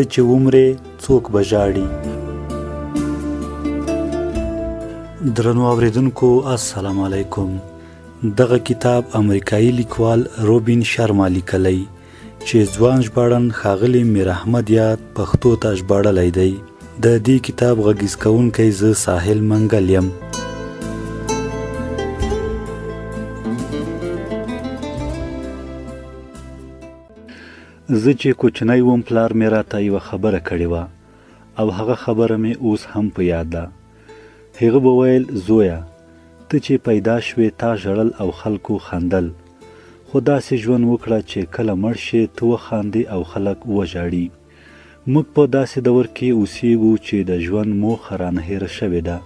ته چې ومرې څوک به ژاړي. درنو اوریدونکو السلام علیکم. دغه کتاب امریکایي لیکوال روبین شرما لیکلی چې ځوان ژباړن ښاغلي میر احمد یاد پښتو ته ژباړلی دی. د دې کتاب غږیز کوونکی زه ساحل منګل یم. زه چې کوچنی وم پلار مې راته یوه خبره کړې وه او هغه خبره مې اوس هم په یاد ده. هغه به ویل زویه ته چې پیدا شوې تا ژړل او خلکو خندل، خو داسې ژوند وکړه چې کله مړ شې ته وخاندې او خلک وژاړي. موږ په داسې دور کې اوسیږو چې د ژوند موخه رانه هېره شوې ده.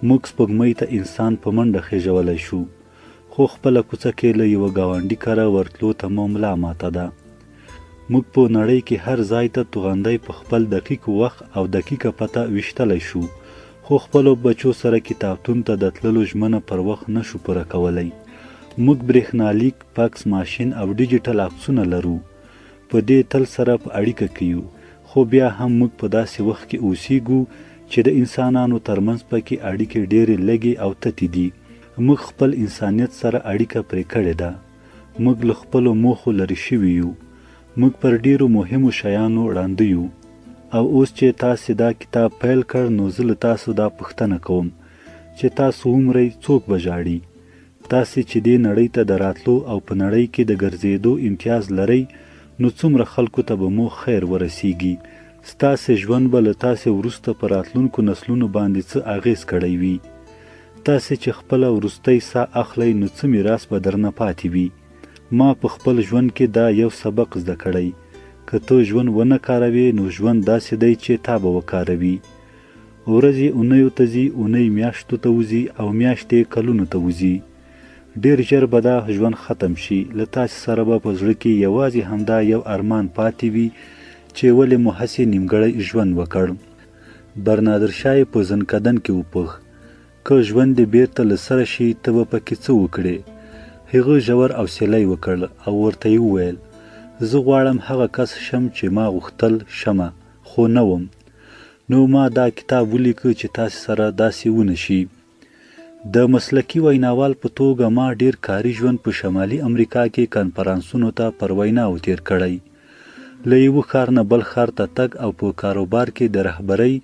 موږ سپوږمۍ ته انسان په منډه خېژولی شو، خو خپله کوڅه کې له یوه ګاونډي کره ورتلو ته مو ملا ماته ده. موږ په نړۍ کې هر ځای ته توغندی په خپل دقیق وخت او دقیقه پته ویشتلی شو، خو خپلو بچو سره کتابتون ته د تللو ژمنه پر وخت نشو پوره کولی. موږ برېښنالیک، فکس ماشین او ډیجیټل عکسونه لرو. په دې تل سره په اړیکه کې یو، خو بیا هم موږ په داسې وخت کې اوسیږو چې د انسانانو ترمنځ پکې اړیکې ډېرې لږې او تتې دي. موږ خپل انسانیت سره اړیکه پرې کړې ده. موږ له خپلو موخو لرې شوي یو. موږ پر ډیرو مهمو شیانو ړانده یو. او اوس چې تاسې دا کتاب پیل کړ نو زه له تاسو دا پوښتنه کوم چې تاسو ومرئ څوک به ژاړي؟ تاسې چې دې نړۍ ته د راتلو او په نړۍ کې د ګرځېدو امتیاز لرئ نو څومره خلکو ته به مو خیر ورسیږي. ستاسې ژوند به له تاسې وروسته په راتلونکو نسلونو باندې څه اغیز کړی وي؟ تاسې چې خپله وروستی ساه اخلئ نو څه میراث به درنه پاتې وي؟ ما په خپل ژوند کې دا یو سبق زده کړی، که ته ژوند ونه کاروې نو ژوند داسې دی چې تا به وکاروي. ورځې اونیو ته ځي، اونۍ میاشتو ته وځي او میاشتې کلونو ته وځي. ډېر ژر به دا ژوند ختم شي. له تاسې سره به په زړه کې یوازې همدا یو ارمان پاتې وي چې ولې مو هسې نیمګړی ژوند وکړ. برنادر شاه په زنکدن کې وپوښ، که ژوند دې بیرته له سره شي ته به پکې څه وکړې؟ هغه ژور حوصله وکړ او ورته یې وویل زه غواړم هغه کس شم چې ما غوښتل شمه، خو نه وم. نو ما دا کتاب ولیکه چې تاسې سره داسې ونه شي. د مسلکي ویناوال په توګه ما ډیر کاري ژوند په شمالي امریکا کې کنفرانسونو ته پر ویناو تیر کړی. له یوه ښار نه بل ښار ته تګ او په کاروبار کې د رهبرۍ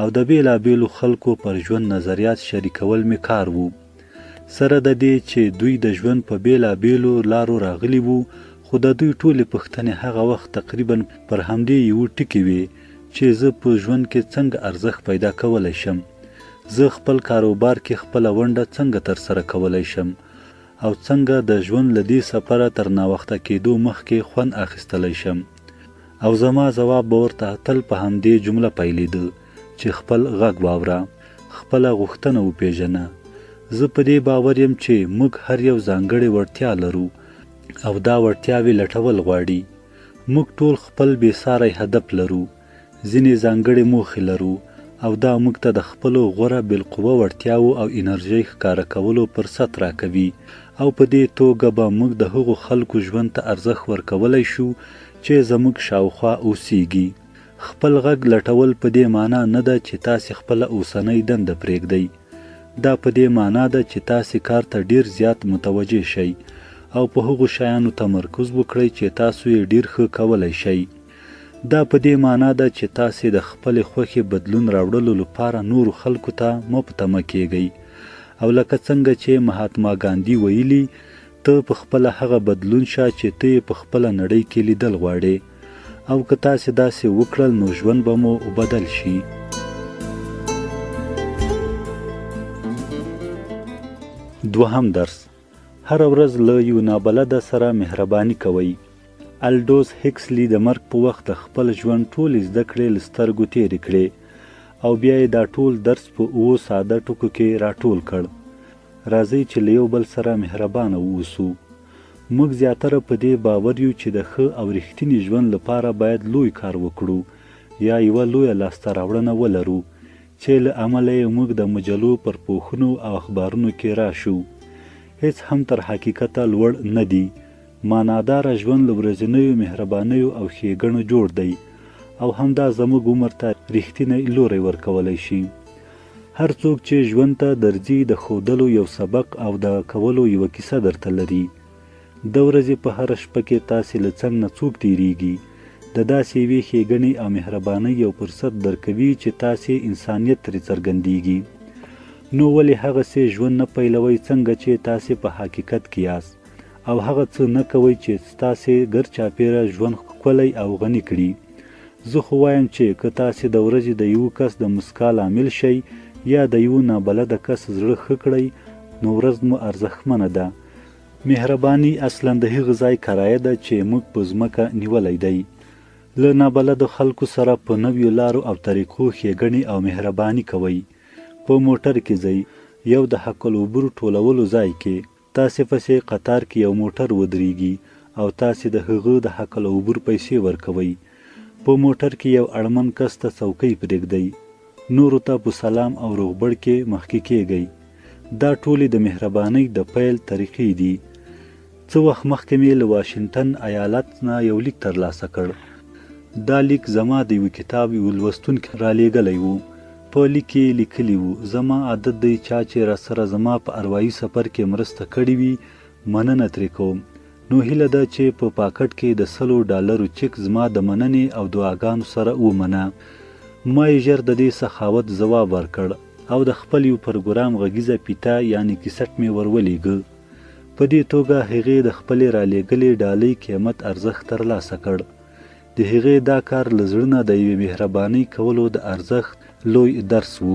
او د بیلابیلو خلکو پر ژوند نظریات شریکول مې کار وو. سره د دې چې دوی د ژوند په بیلابیلو لارو راغلي وو، خو د دوی ټولې پوښتنې هغه وخت تقریبا پر همدې یوه ټکي وې چې زه په ژوند کې څنګه ارزښت پیدا کولی شم، زه خپل کاروبار کې خپله ونډه څنګه ترسره کولی شم او څنګه د ژوند له دې سفره تر ناوخته کېدو مخکې خوند اخیستلی شم. او زما ځواب به ورته تل په همدې جمله پیلېده چې خپل غږ واوره، خپله غوښتنه وپېژنه. زه په دې باور یم چې موږ هر یو ځانګړې وړتیا لرو او دا وړتیاوې لټول غواړي. موږ ټول خپل بېساری هدف لرو، ځینې ځانګړې موخې لرو او دا موږ ته د خپلو غوره بالقوه وړتیاو او انرژۍ ښکاره کولو فرصت راکوي او په دې توګه به موږ د هغو خلکو ژوند ته ارزښت ورکولی شو چې زموږ شاوخوا اوسیږي. خپل غږ لټول په دې معنا نه ده چې تاسې خپله اوسنۍ دنده پرېږدئ. دا په دې معنا ده چې تاسې کار ته ډیر زیات متوجه شئ او په هغو شیانو تمرکز وکړئ چې تاسو یې ډیر ښه کولی شئ. دا په دې معنا ده چې تاسې د خپلې خوښې بدلون راوړلو لپاره نورو خلکو ته مه په تمه کیږئ. او لکه څنګه چې مهاتما ګاندي ویلي، ته په خپله هغه بدلون شه چې ته یې په خپله نړۍ کې لیدل غواړې. او که تاسې داسې وکړل نو ژوند به مو بدل شي. دوهم درس: هر ورځ له یو نابلده سره مهرباني کوئ. الډوس هکسلي د مرګ په وخت د خپل ژوند ټولې زده کړې له سترګو تېرې کړې او بیا یې دا ټول درس په 7 ساده ټکو کې راټول کړ. راځئ چې له یو بل سره مهربانه واوسو. موږ زیاتره په دې باور یو چې د ښه او رښتیني ژوند لپاره باید لوی کار وکړو یا یوه لویه لاسته راوړنه ولرو چې له امله یې موږ د مجلو پر پوښونو او اخبارونو کې راشو. هیڅ هم تر حقیقته لوړ نه دي. معناداره ژوند له ورځنیو مهربانیو او ښېګڼو جوړ دی او همدا زموږ عمر ته رښتینی لوری ورکولی شي. هر څوک چې ژوند ته درځي د ښودلو یو سبق او د کولو یوه کیسه درته لري. د ورځې په هره شپه کې تاسې له څنګ نه څوک تیریږي، د داسې یوې ښېګڼې او مهربانۍ یو فرصت درکوي چې تاسې انسانیت ترې څرګندیږي. نو ولې هغسې ژوند نه پیلوئ څنګه چې تاسې په حقیقت کې یاست، او هغه څه نه کوئ چې ستاسې ګر چاپېره ژوند ښکلی او غني کړي. زه خو وایم چې که تاسې د ورځې د یوه کس د مسکا لامل شئ یا د یوه نابلده کس زړه ښه کړئ، نو ورځ مو ارزښتمنه ده. مهرباني اصلا د هغه ځای کرایه ده چې موږ په ځمکه نیولی دی. له نابلدو خلکو سره په نویو لارو او طریقو ښېګڼې او مهرباني کوئ. په موټر کې ځئ، یو د حق العبور ټولولو ځای کې تاسې پسې قطار کې یو موټر ودرېږي او تاسې د هغه د حق العبور پیسې ورکوئ. په موټر کې یو اړمن کس ته څوکۍ پرېږدئ، نورو ته په سلام او روغبړ کې مخکې کېږئ. دا ټولې د مهربانۍ د پیل طریقې دي. څه وخت مخکې مې له واشنګټن ایالت نه یو لیک ترلاسه کړ. دا لیک زما د یوه کتاب یو لوستونکي رالیږلی و. په لیک کې لیکلي وو: زما عادت دی چا چې راسره زما په اروايي سفر کې مرسته کړې وي مننه ترې کوم. نو هیله ده چې په پاکټ کې د $100 چک زما د مننې او دعاګانو سره ومنه. ما یې ژر د دې سخاوت ځواب ورکړ او د خپل یو پروګرام غږیزه پیته یعنې کیسټ مې ورولېږه. په دې توګه هغې د خپلې رالیږلې ډالۍ قیمت ارزښت ترلاسه کړ. د هغې دا کار له زړه نه د یوې مهربانۍ کولو د ارزښت لوی درس و.